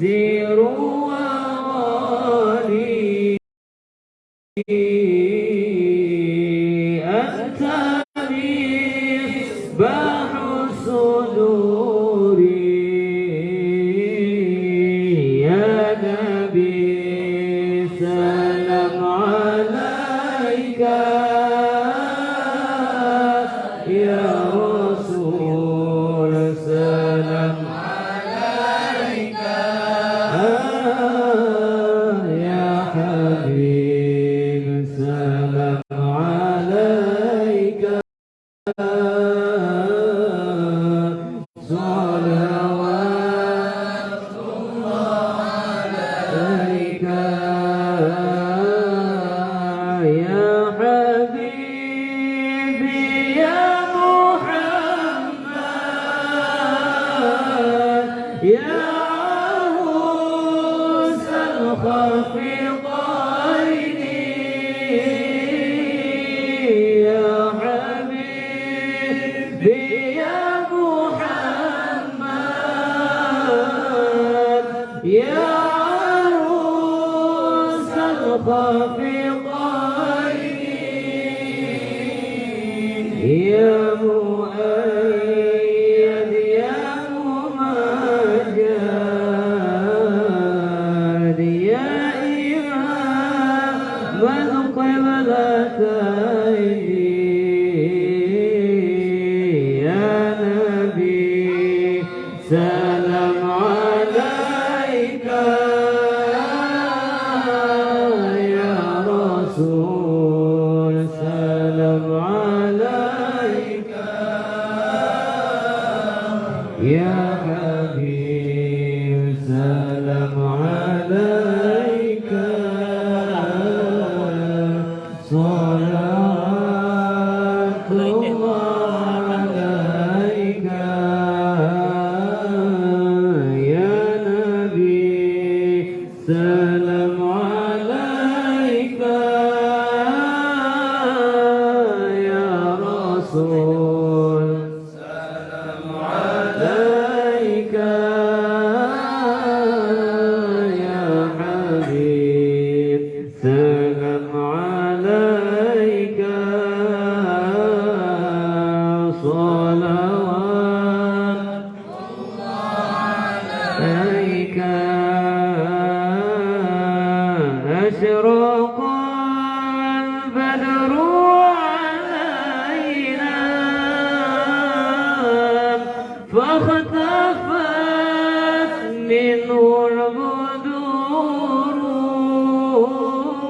سير وغالي أنت مصباح الصدور يا نبي سلام عليك يا رسول سلام عليك يا حبيب سلام عليك صلوات الله عليك يا حبيبي يا محمد يا عروس الخفيقين يا حبيبي يا محمد يا عروس الخفيقين يا مؤيد يا ممجد يا إمام القبلتين يا نبي سلام عليك يا رسول سلام عليك يا حبيب سلام عليك صلاة الله عليك يا نبي سلام عليك يا رسول سلام عليك يا حبيب سلام عليك صلوات عليك أشرق البدر علينا فاختفت منه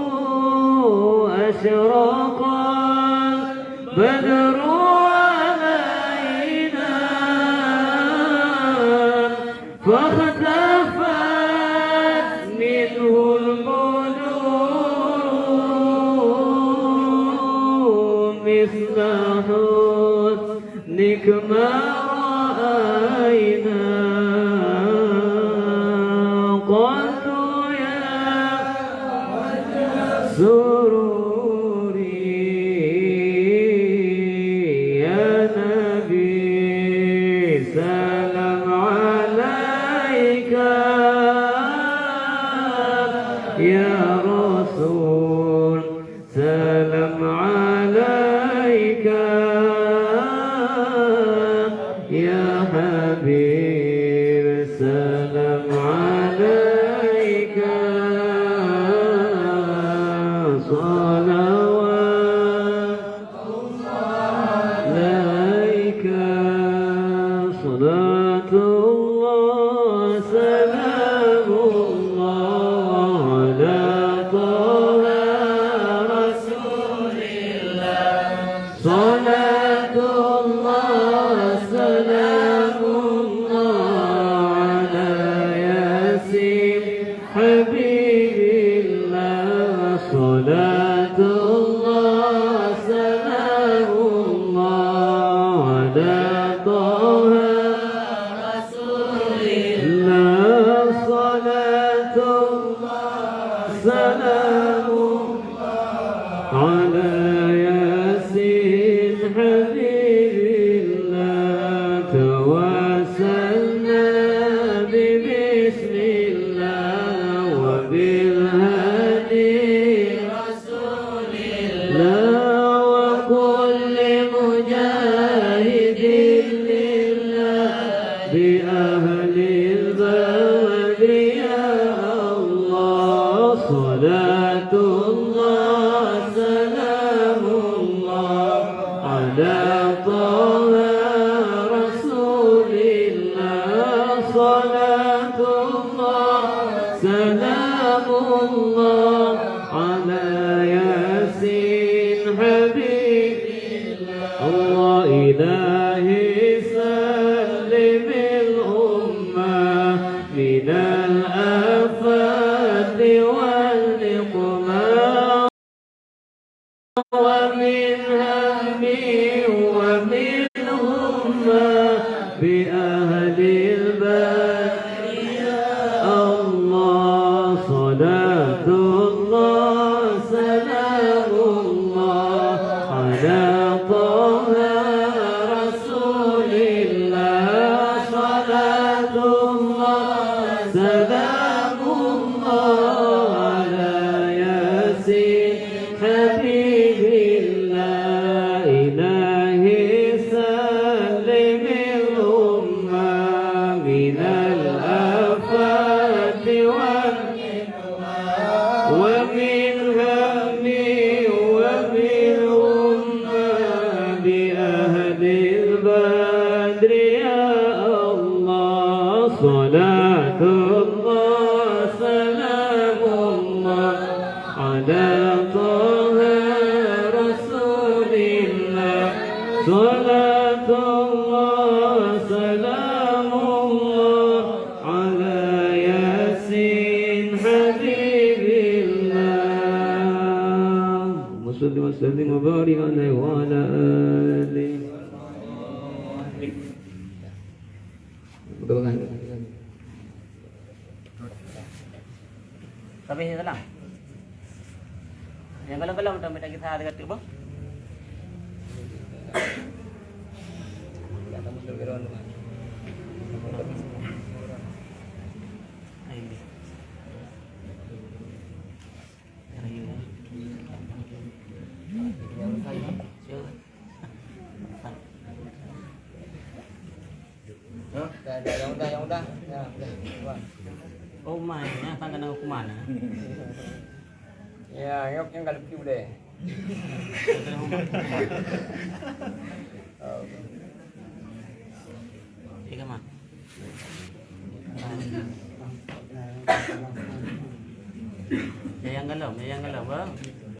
البدور أشرق البدر علينا فاختفت منه البدور مثل حسنك ما رأينا قلت يا سروري يا نبي سلام عليك يا رسول سلام عليك يا حبيب سلام عليك صلوات عليك صلاة الله سلام الله على طه رسول الله صلاة الله سلام الله على ياسين حبيب الله صلاة الله سلام الله على طه رسول الله صلاة الله سلام الله على ياسين حبيب الله إلهي سلم الأمة من الآفات والنقمة ومن هم ومن همة بأهل البر يا الله صلاة الله سلام الله على طه رسول الله صلاة الله سلام الله على ياسين حبيب الله إلهي سلم الأمة من الآفات ومن هم ومن أمة بأهل البدر يا الله صلاة الله سلام الله على طه رسول الله صلاة الله سلام الله على ياسين حبيب الله وصل وسلم وبارك عليه وعلى آله. Sampai sini lang. Yang galang-galang udah minta kita dekat tu bang. Yang udah. Oh my, ya tangga nang aku mana? Ya, yang kalau pergi boleh. Ika mah. Ya yang galau, bang.